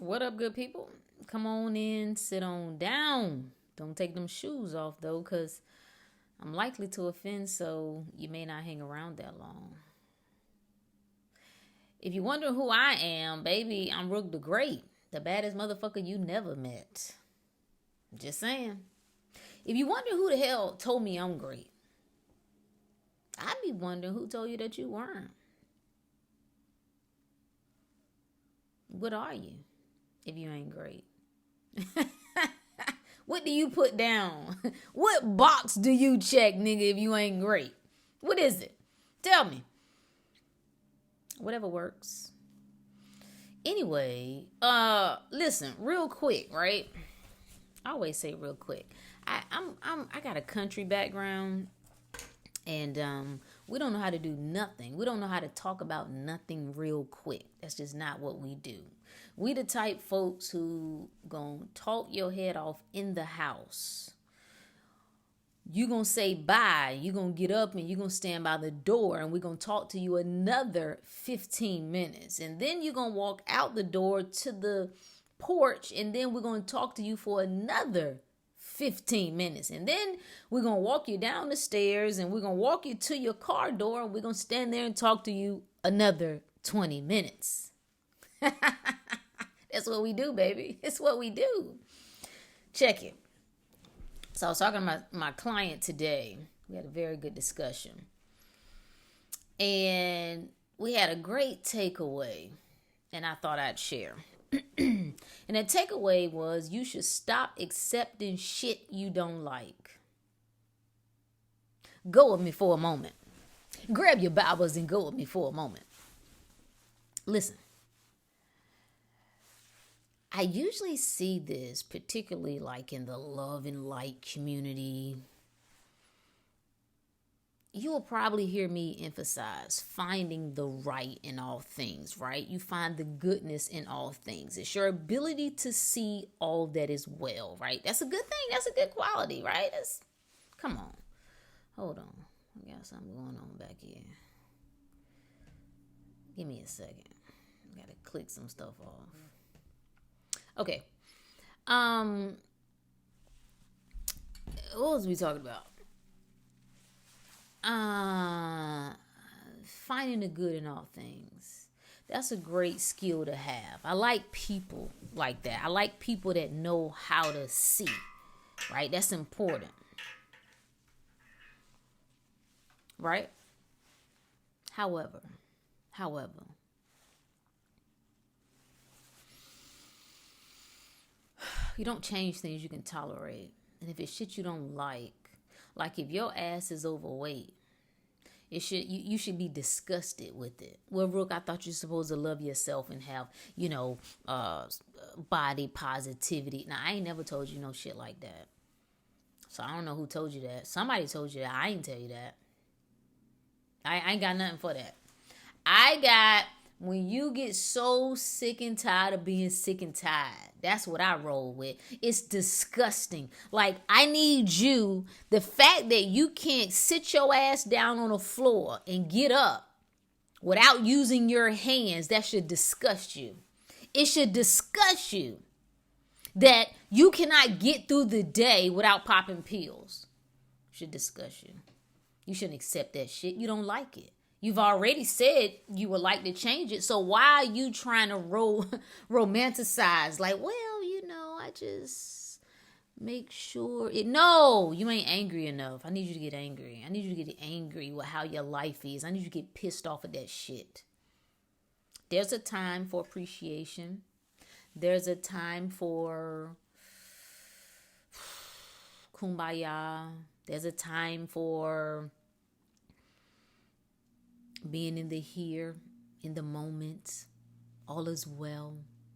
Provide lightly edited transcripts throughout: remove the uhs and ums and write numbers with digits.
What up, good people? Come on in, sit on down. Don't take them shoes off, though, because I'm likely to offend, so you may not hang around that long. If you wonder who I am, baby, I'm Rook the Great, the baddest motherfucker you never met. Just saying. If you wonder who the hell told me I'm great, I'd be wondering who told you that you weren't. What are you if you ain't great? What do you put down? What box do you check, nigga, if you ain't great? What is it? Tell me. Whatever works. Anyway, listen, real quick, right? I always say real quick. I got a country background, and we don't know how to do nothing. We don't know how to talk about nothing real quick. That's just not what we do. We the type folks who gonna talk your head off in the house. You gonna say bye. You gonna get up and you gonna stand by the door, and we gonna talk to you another 15 minutes. And then you gonna walk out the door to the porch, and then we're gonna talk to you for another 15 minutes. And then we're going to walk you down the stairs, and we're going to walk you to your car door, and we're going to stand there and talk to you another 20 minutes. That's what we do, baby. It's what we do. Check it. So I was talking to my client today. We had a very good discussion. And we had a great takeaway, and I thought I'd share. And that takeaway was you should stop accepting shit you don't like. Go with me for a moment. Grab your Bibles and go with me for a moment. Listen. I usually see this particularly like in the love and light community. You will probably hear me emphasize finding the right in all things, right? You find the goodness in all things. It's your ability to see all that is well, right? That's a good thing. That's a good quality, right? Come on. Hold on. I got something going on back here. Give me a second. I got to click some stuff off. Okay. What was we talking about? Finding the good in all things. That's a great skill to have. I like people like that. I like people that know how to see, right? That's important, right? However, you don't change things you can tolerate. And if it's shit you don't like if your ass is overweight, you should be disgusted with it. Well, Rook, I thought you're supposed to love yourself and have, body positivity. Now, I ain't never told you no shit like that. So I don't know who told you that. Somebody told you that. I ain't tell you that. I ain't got nothing for that. When you get so sick and tired of being sick and tired, that's what I roll with. It's disgusting. Like, I need you, the fact that you can't sit your ass down on the floor and get up without using your hands, that should disgust you. It should disgust you that you cannot get through the day without popping pills. It should disgust you. You shouldn't accept that shit. You don't like it. You've already said you would like to change it. So why are you trying to romanticize? Like, well, I just make sure it. No, you ain't angry enough. I need you to get angry. I need you to get angry with how your life is. I need you to get pissed off of that shit. There's a time for appreciation. There's a time for kumbaya. There's a time for being in the here, in the moment, all is well.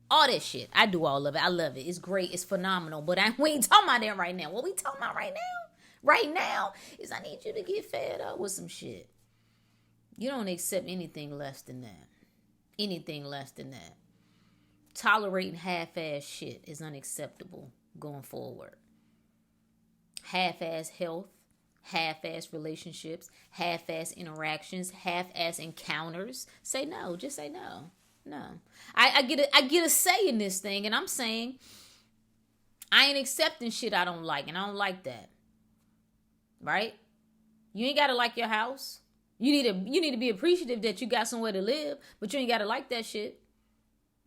All that shit. I do all of it. I love it. It's great. It's phenomenal. But we ain't talking about that right now. What we talking about right now is I need you to get fed up with some shit. You don't accept anything less than that. Anything less than that. Tolerating half-ass shit is unacceptable going forward. Half-ass health, half-ass relationships, half-ass interactions, half-ass encounters. Say no. Just say no. No. I get a say in this thing, and I'm saying I ain't accepting shit I don't like, and I don't like that. Right? You ain't gotta like your house. You need to be appreciative that you got somewhere to live, but you ain't gotta like that shit.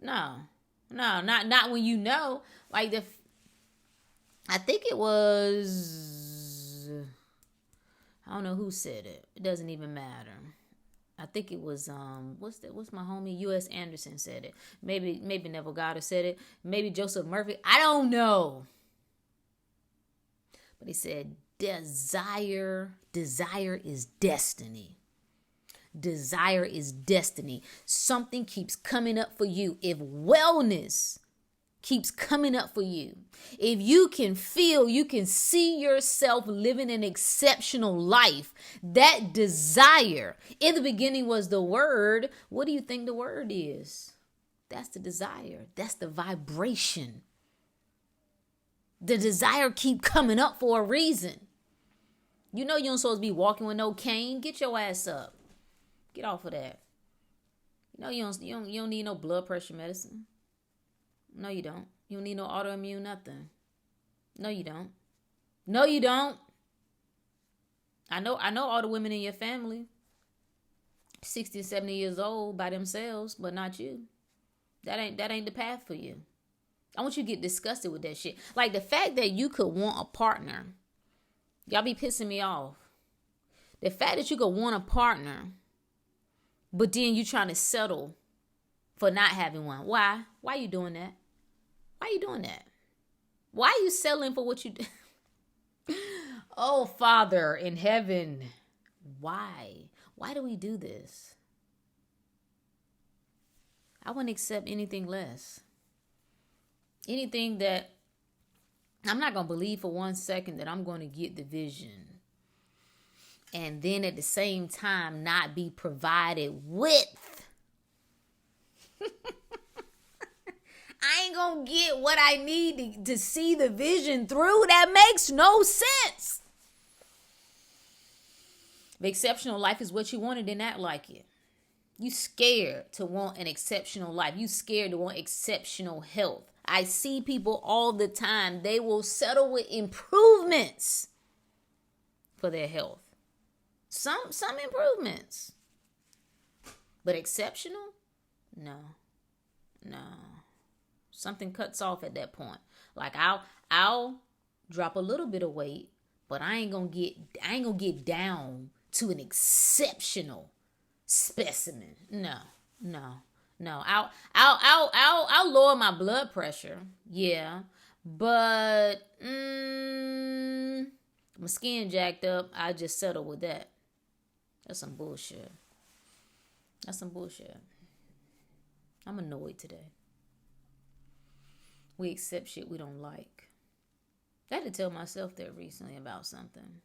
No. No, not when you know. Like I think it was, I don't know who said it. It doesn't even matter. I think it was what's my homie U.S. Anderson said it. Maybe Neville Goddard said it. Maybe Joseph Murphy. I don't know. But he said desire is destiny. Desire is destiny. Something keeps coming up for you. If wellness keeps coming up for you, if you can see yourself living an exceptional life, that desire, in the beginning was the word. What do you think the word is? That's the desire. That's the vibration. The desire keep coming up for a reason. You know you don't supposed to be walking with no cane. Get your ass up. Get off of that. You know you don't need no blood pressure medicine. No, you don't. You don't need no autoimmune nothing. No, you don't. No, you don't. I know all the women in your family, 60, 70 years old by themselves, but not you. That ain't the path for you. I want you to get disgusted with that shit. Like the fact that you could want a partner. Y'all be pissing me off. The fact that you could want a partner, but then you trying to settle for not having one. Why? Why you doing that? Why you doing that? Why are you settling for what you do? Oh, Father in heaven. Why? Why do we do this? I wouldn't accept anything less. Anything that I'm not going to believe for 1 second that I'm going to get the vision. And then at the same time, not be provided with. I ain't going to get what I need to see the vision through. That makes no sense. If exceptional life is what you wanted, then act like it. You scared to want an exceptional life. You scared to want exceptional health. I see people all the time. They will settle with improvements for their health. Some improvements. But exceptional? No. Something cuts off at that point. Like I'll drop a little bit of weight, but I ain't gonna get down to an exceptional specimen. No. I'll lower my blood pressure. Yeah. But my skin jacked up. I just settle with that. That's some bullshit. I'm annoyed today. We accept shit we don't like. I had to tell myself that recently about something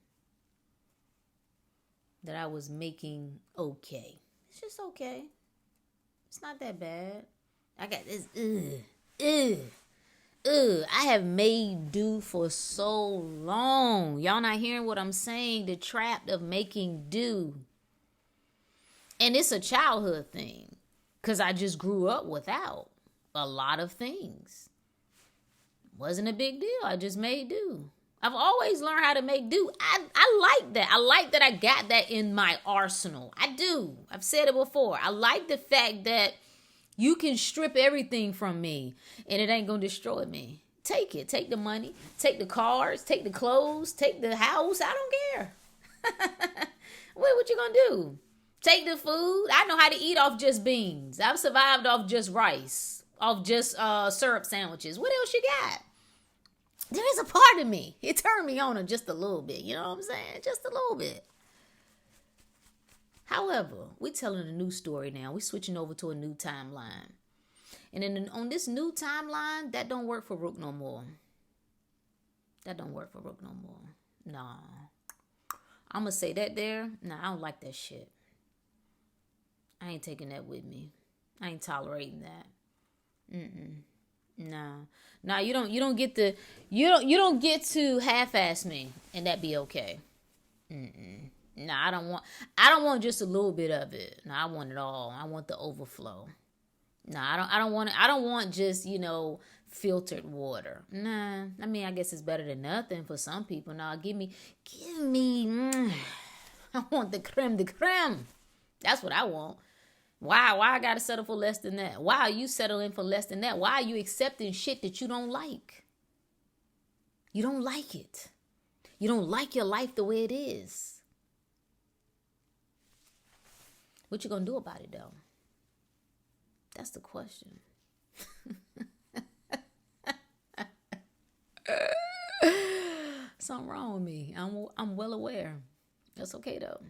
that I was making okay. It's just okay. It's not that bad. I got this. I have made do for so long. Y'all not hearing what I'm saying? The trap of making do. And it's a childhood thing. Because I just grew up without a lot of things. Wasn't a big deal. I just made do. I've always learned how to make do. I like that. I like that I got that in my arsenal. I do. I've said it before. I like the fact that you can strip everything from me and it ain't going to destroy me. Take it. Take the money. Take the cars. Take the clothes. Take the house. I don't care. What you going to do? Take the food. I know how to eat off just beans. I've survived off just rice. Off just syrup sandwiches. What else you got? There is a part of me. It turned me on just a little bit. You know what I'm saying? Just a little bit. However, we're telling a new story now. We're switching over to a new timeline. And then on this new timeline, that don't work for Rook no more. Nah. I'm going to say that there. Nah, I don't like that shit. I ain't taking that with me. I ain't tolerating that. No, you don't get to half-ass me and that be okay. No, I don't want just a little bit of it. No, I want it all. I want the overflow. No, I don't want just, filtered water. Nah, I mean, I guess it's better than nothing for some people. Nah, give me, I want the creme de creme. That's what I want. Why I gotta settle for less than that? Why are you settling for less than that? Why are you accepting shit that you don't like? You don't like it. You don't like your life the way it is. What you gonna do about it though? That's the question. Something wrong with me. I'm well aware. That's okay though.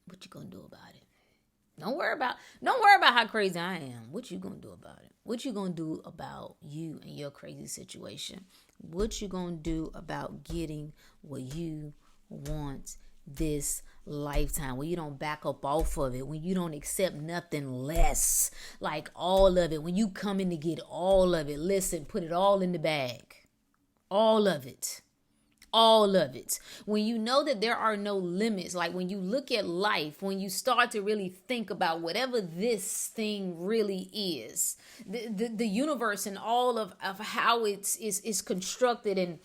What you gonna do about it? Don't worry about how crazy I am. What you gonna do about it? What you gonna do about you and your crazy situation? What you gonna do about getting what you want this lifetime? When you don't back up off of it, when you don't accept nothing less, like all of it, when you come in to get all of it, listen, put it all in the bag. All of it. All of it. When you know that there are no limits, like when you look at life, when you start to really think about whatever this thing really is, the universe and all of how it's constructed and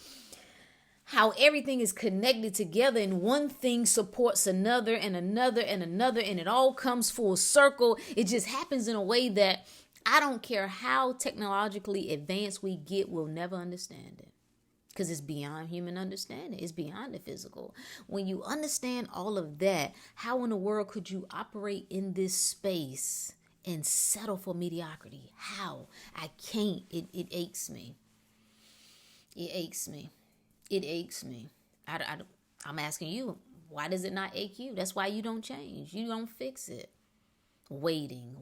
how everything is connected together and one thing supports another and another and another and it all comes full circle. It just happens in a way that I don't care how technologically advanced we get, we'll never understand it. Because it's beyond human understanding. It's beyond the physical. When you understand all of that, how in the world could you operate in this space and settle for mediocrity? How? I can't. It aches me. It aches me. It aches me. I'm asking you, why does it not ache you? That's why you don't change. You don't fix it. Waiting.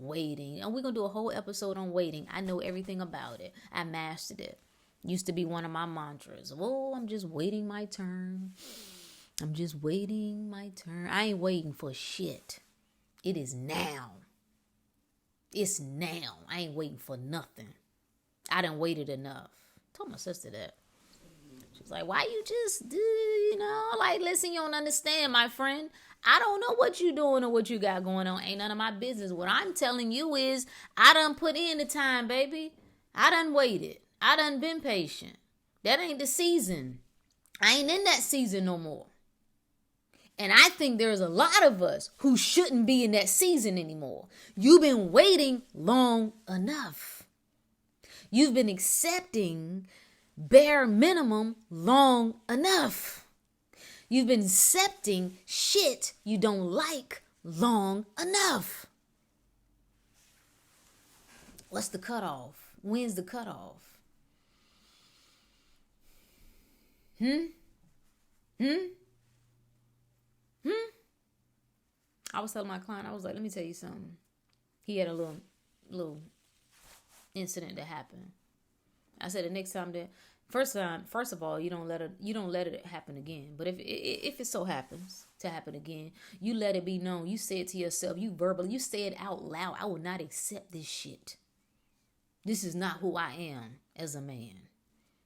And we're going to do a whole episode on waiting. I know everything about it. I mastered it. Used to be one of my mantras. Oh, I'm just waiting my turn. I'm just waiting my turn. I ain't waiting for shit. It is now. It's now. I ain't waiting for nothing. I done waited enough. Told my sister that. She was like, why you just do, listen, you don't understand, my friend. I don't know what you doing or what you got going on. Ain't none of my business. What I'm telling you is I done put in the time, baby. I done waited. I done been patient. That ain't the season. I ain't in that season no more. And I think there's a lot of us who shouldn't be in that season anymore. You've been waiting long enough. You've been accepting bare minimum long enough. You've been accepting shit you don't like long enough. What's the cutoff? When's the cutoff? I was telling my client, I was like, let me tell you something. He had a little incident that happened. I said the next time that first of all, you don't let it happen again. But if it so happens to happen again, you let it be known. You say it to yourself, you say it out loud. I will not accept this shit. This is not who I am as a man.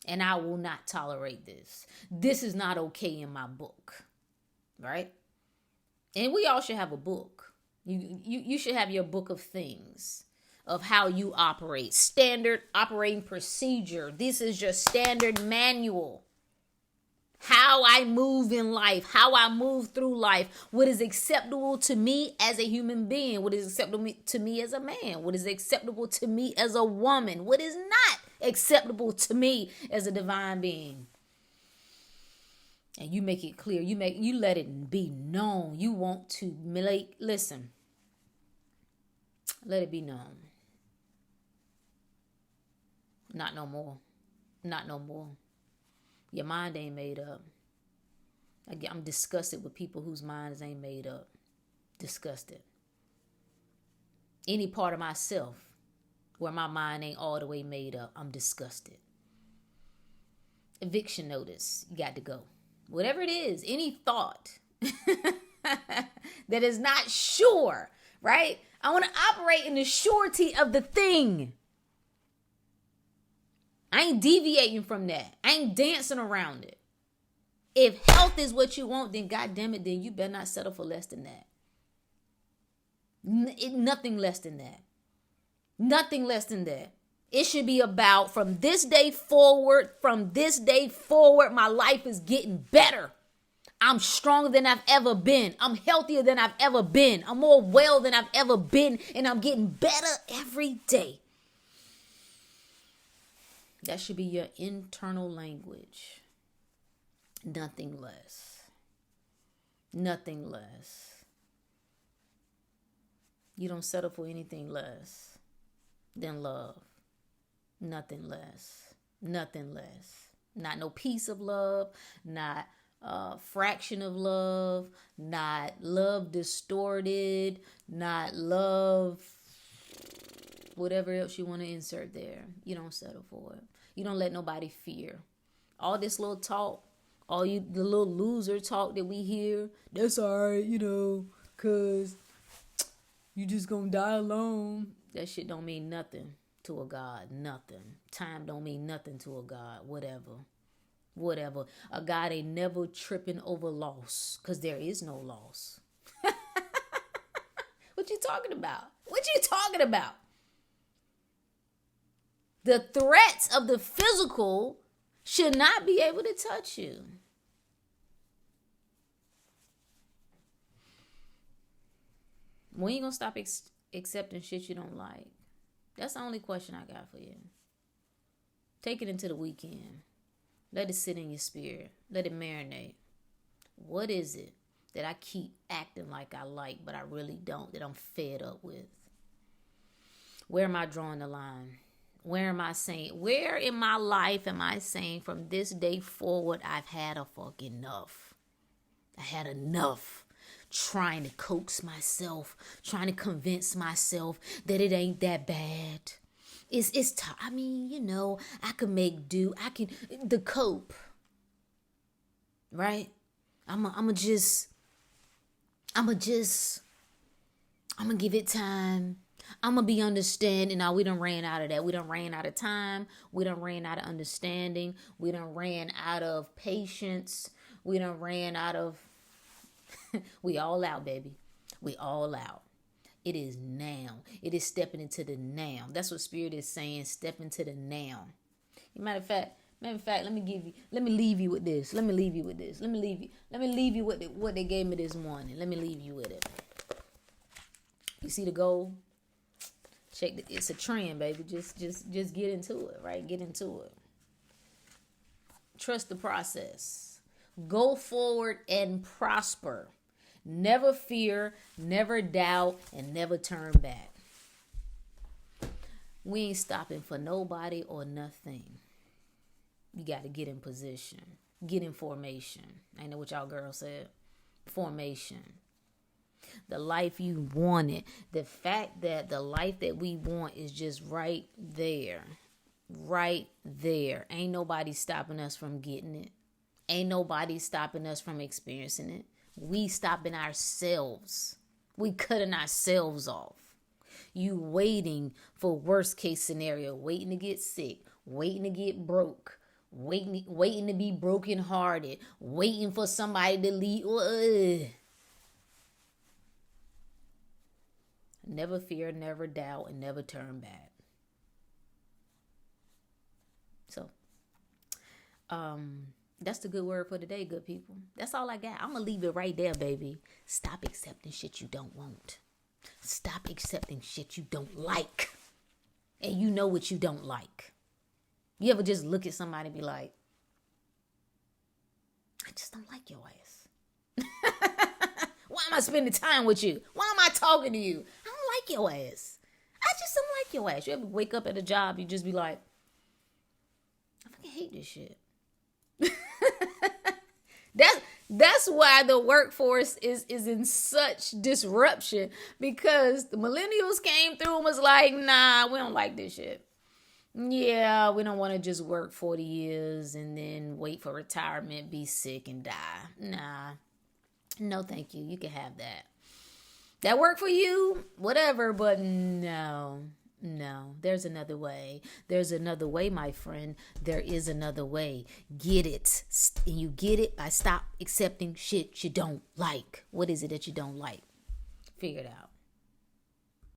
And I will not tolerate this. This is not okay in my book. Right? And we all should have a book. You should have your book of things, of how you operate. Standard operating procedure. This is your standard manual. How I move in life. How I move through life. What is acceptable to me as a human being. What is acceptable to me as a man. What is acceptable to me as a woman. What is not acceptable to me as a divine being. And you make it clear. You let it be known. You want to listen. Let it be known. Not no more. Not no more. Your mind ain't made up. I'm disgusted with people whose minds ain't made up. Disgusted. Any part of myself where my mind ain't all the way made up, I'm disgusted. Eviction notice. You got to go. Whatever it is, any thought that is not sure, right? I want to operate in the surety of the thing. I ain't deviating from that. I ain't dancing around it. If health is what you want, then goddamn it, then you better not settle for less than that. Nothing less than that. Nothing less than that. It should be about from this day forward, my life is getting better. I'm stronger than I've ever been. I'm healthier than I've ever been. I'm more well than I've ever been. And I'm getting better every day. That should be your internal language. Nothing less. Nothing less. You don't settle for anything less than love. Nothing less. Nothing less. Not no piece of love. Not fraction of love. Not love distorted. Not love whatever else you want to insert there. You don't settle for it. You don't let nobody fear. All this little talk, the little loser talk that we hear, that's all right, because you just gonna die alone. That shit don't mean nothing to a God. Nothing. Time don't mean nothing to a God. Whatever. A God ain't never tripping over loss, because there is no loss. What you talking about? The threats of the physical should not be able to touch you. When you gonna stop accepting shit you don't like? That's the only question I got for you. Take it into the weekend. Let it sit in your spirit. Let it marinate. What is it that I keep acting like I like, but I really don't, that I'm fed up with? Where am I drawing the line? Where am I saying, where in my life am I saying from this day forward, I've had a fucking enough. I had enough. Trying to coax myself, trying to convince myself that it ain't that bad. It's tough. I can make do. The cope. Right? I'm gonna give it time. I'm gonna be understanding. Now we done ran out of that. We done ran out of time. We done ran out of understanding. We done ran out of patience. We done ran out of we all out, baby. We all out. It is now. It is stepping into the now. That's what Spirit is saying. Step into the now. Matter of fact, let me leave you with this. Let me leave you with what they gave me this morning. Let me leave you with it. You see the goal? It's a trend, baby. Just get into it, right? Get into it. Trust the process. Go forward and prosper. Never fear, never doubt, and never turn back. We ain't stopping for nobody or nothing. You got to get in position. Get in formation. I know what y'all girls said. Formation. The life you wanted. The fact that the life that we want is just right there. Right there. Ain't nobody stopping us from getting it. Ain't nobody stopping us from experiencing it. We stopping ourselves. We cutting ourselves off. You waiting for worst case scenario. Waiting to get sick. Waiting to get broke. Waiting to be brokenhearted. Waiting for somebody to leave. Never fear, never doubt, and never turn back. So, that's the good word for today, good people. That's all I got. I'm going to leave it right there, baby. Stop accepting shit you don't want. Stop accepting shit you don't like. And you know what you don't like. You ever just look at somebody and be like, I just don't like your ass. Why am I spending time with you? Why am I talking to you? I don't like your ass. I just don't like your ass. You ever wake up at a job, you just be like, I fucking hate this shit. That's why the workforce is in such disruption, because the millennials came through and was like, nah, we don't like this shit. Yeah, we don't want to just work 40 years and then wait for retirement, be sick and die. Nah, no thank you. You can have that. That work for you? Whatever, but no. There's another way. There's another way, my friend. There is another way. Get it. And you get it by stop accepting shit you don't like. What is it that you don't like? Figure it out.